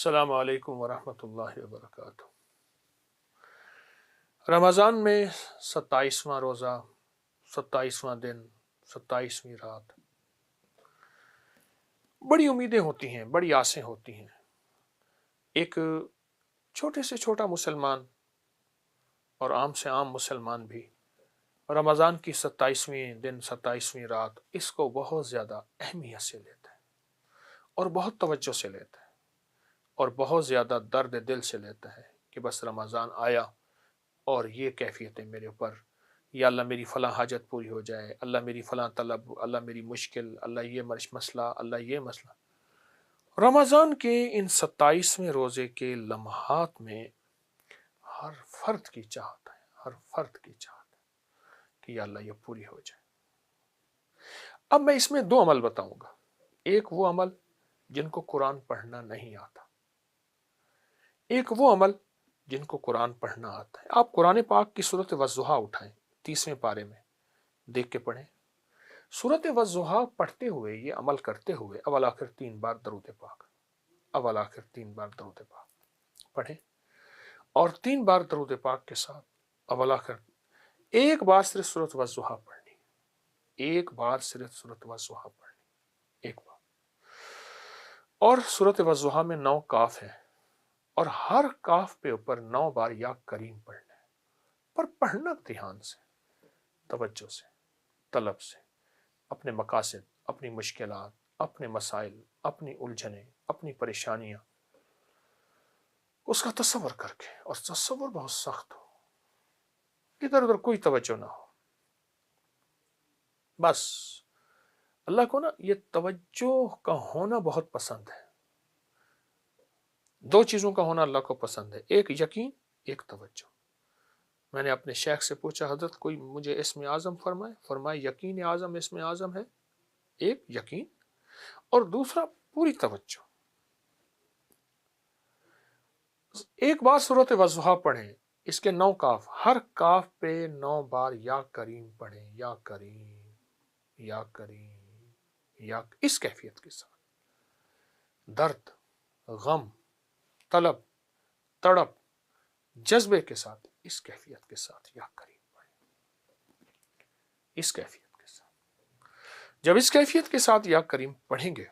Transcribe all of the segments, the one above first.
السلام علیکم ورحمۃ اللہ وبرکاتہ۔ رمضان میں 27واں روزہ، 27واں دن، 27ویں رات، بڑی امیدیں ہوتی ہیں، بڑی آسیں ہوتی ہیں۔ ایک چھوٹے سے چھوٹا مسلمان اور عام سے عام مسلمان بھی رمضان کی 27ویں دن، 27ویں رات اس کو بہت زیادہ اہمیت سے لیتا ہے اور بہت توجہ سے لیتا ہے اور بہت زیادہ درد دل سے لیتا ہے کہ بس رمضان آیا اور یہ کیفیت ہے میرے اوپر، یا اللہ میری فلاں حاجت پوری ہو جائے، اللہ میری فلاں طلب، اللہ میری مشکل، اللہ یہ مسئلہ، اللہ یہ مسئلہ۔ رمضان کے ان 27ویں روزے کے لمحات میں ہر فرد کی چاہت ہے، ہر فرد کی چاہت ہے کہ یا اللہ یہ پوری ہو جائے۔ اب میں اس میں دو عمل بتاؤں گا۔ ایک وہ عمل جن کو قرآن پڑھنا نہیں آتا، ایک وہ عمل جن کو قرآن پڑھنا آتا ہے۔ آپ قرآن پاک کی سورۃ والضحیٰ اٹھائیں، 30ویں پارے میں دیکھ کے پڑھیں۔ سورۃ والضحیٰ پڑھتے ہوئے، یہ عمل کرتے ہوئے اول آخر 3 بار درود پاک، اول آخر 3 بار درود پاک پڑھیں، اور 3 بار درود پاک کے ساتھ اول آخر ایک بار صرف سورۃ والضحیٰ پڑھنی، ایک بار صرف سورۃ والضحیٰ پڑھنی، ایک بار۔ اور سورۃ والضحیٰ میں 9 کاف ہیں، اور ہر کاف پہ اوپر 9 بار یا کریم پڑھنا ہے، پر پڑھنا دھیان سے، توجہ سے، طلب سے، اپنے مقاصد، اپنی مشکلات، اپنے مسائل، اپنی الجھنیں، اپنی پریشانیاں، اس کا تصور کر کے، اور تصور بہت سخت ہو، ادھر ادھر کوئی توجہ نہ ہو۔ بس اللہ کو نا یہ توجہ کا ہونا بہت پسند ہے۔ 2 چیزوں کا ہونا اللہ کو پسند ہے، ایک یقین، ایک توجہ۔ میں نے اپنے شیخ سے پوچھا، حضرت کوئی مجھے اسم اعظم فرمائے؟ فرمائے یقین اعظم اسم اعظم ہے، ایک یقین، اور دوسرا پوری توجہ۔ ایک بار سورۃ والضحیٰ پڑھیں، اس کے 9 کاف، ہر کاف پہ 9 بار یا کریم پڑھیں، یا کریم، یا کریم، یا، اس کیفیت کے ساتھ، درد، غم، طلب، تڑپ، جذبے کے ساتھ، اس کیفیت کے ساتھ یا کریم پڑھیں، اس کیفیت کے ساتھ۔ جب اس کیفیت کے ساتھ یا کریم پڑھیں گے،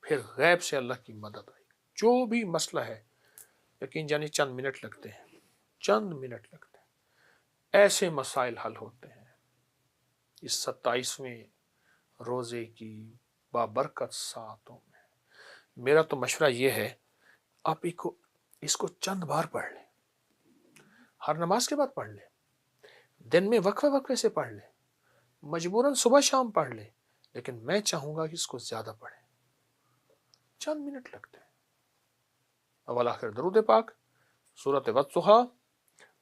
پھر غیب سے اللہ کی مدد آئے گی۔ جو بھی مسئلہ ہے، یقین جانی چند منٹ لگتے ہیں، چند منٹ لگتے ہیں، ایسے مسائل حل ہوتے ہیں۔ اس 27ویں روزے کی بابرکت ساعتوں میں میرا تو مشورہ یہ ہے، آپ اس کو چند بار پڑھ لیں، ہر نماز کے بعد پڑھ لیں، دن میں وقفے وقفے سے پڑھ لیں، مجبوراً صبح شام پڑھ لیں، لیکن میں چاہوں گا کہ اس کو زیادہ پڑھیں، چند منٹ لگتے ہیں۔ اول آخر درود پاک، سورۃ والضحیٰ،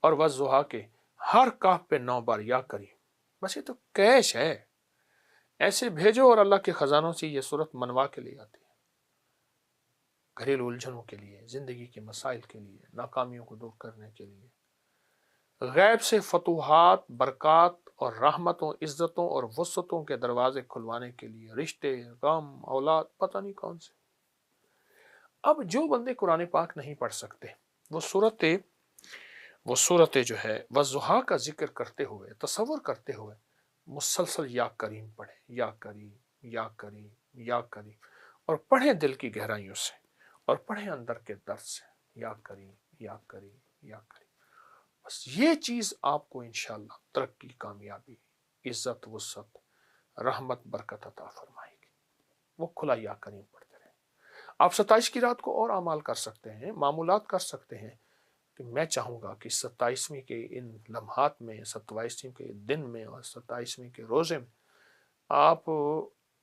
اور والضحیٰ کے ہر کاف پہ 9 بار یا کریم۔ بس یہ تو کیش ہے، ایسے بھیجو اور اللہ کے خزانوں سے یہ سورت منوا کے لے آتی ہے، گھریلو الجھنوں کے لیے، زندگی کے مسائل کے لیے، ناکامیوں کو دور کرنے کے لیے، غیب سے فتوحات، برکات اور رحمتوں، عزتوں اور وسعتوں کے دروازے کھلوانے کے لیے، رشتے، غم، اولاد، پتہ نہیں کون سے۔ اب جو بندے قرآن پاک نہیں پڑھ سکتے، وہ صورت جو ہے والضحیٰ کا ذکر کرتے ہوئے، تصور کرتے ہوئے مسلسل یا کریم پڑھیں، یا کریم، یا کریم، یا کریم، اور پڑھیں دل کی گہرائیوں سے، اور پڑھیں اندر کے درد سے، یا کریم، یا کریم، یا کریم۔ بس یہ چیز آپ کو انشاءاللہ ترقی، کامیابی، عزت، وسعت، رحمت، برکت عطا فرمائے گی۔ وہ کھلا یا کریم پڑھتے رہیں۔ آپ 27 کی رات کو اور اعمال کر سکتے ہیں، معمولات کر سکتے ہیں، کہ میں چاہوں گا کہ 27ویں کے ان لمحات میں، 27ویں کے دن میں، اور 27ویں کے روزے میں آپ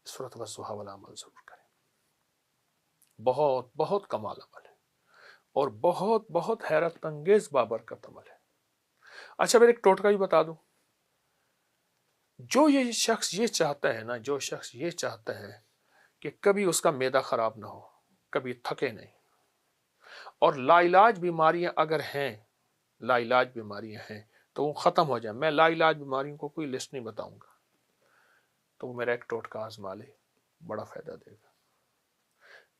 سورۃ والضحیٰ والا عمل ضرور کریں۔ بہت بہت کمال عمل ہے، اور بہت بہت حیرت انگیز بابرکت عمل ہے۔ اچھا، میں ایک ٹوٹکا بھی بتا دوں۔ جو شخص یہ چاہتا ہے کہ کبھی اس کا معدہ خراب نہ ہو، کبھی تھکے نہیں، اور لا علاج بیماریاں اگر ہیں، لا علاج بیماریاں ہیں تو وہ ختم ہو جائیں، میں لا علاج بیماریوں کو کوئی لسٹ نہیں بتاؤں گا، تو وہ میرا ایک ٹوٹکا آزما لے، بڑا فائدہ دے گا۔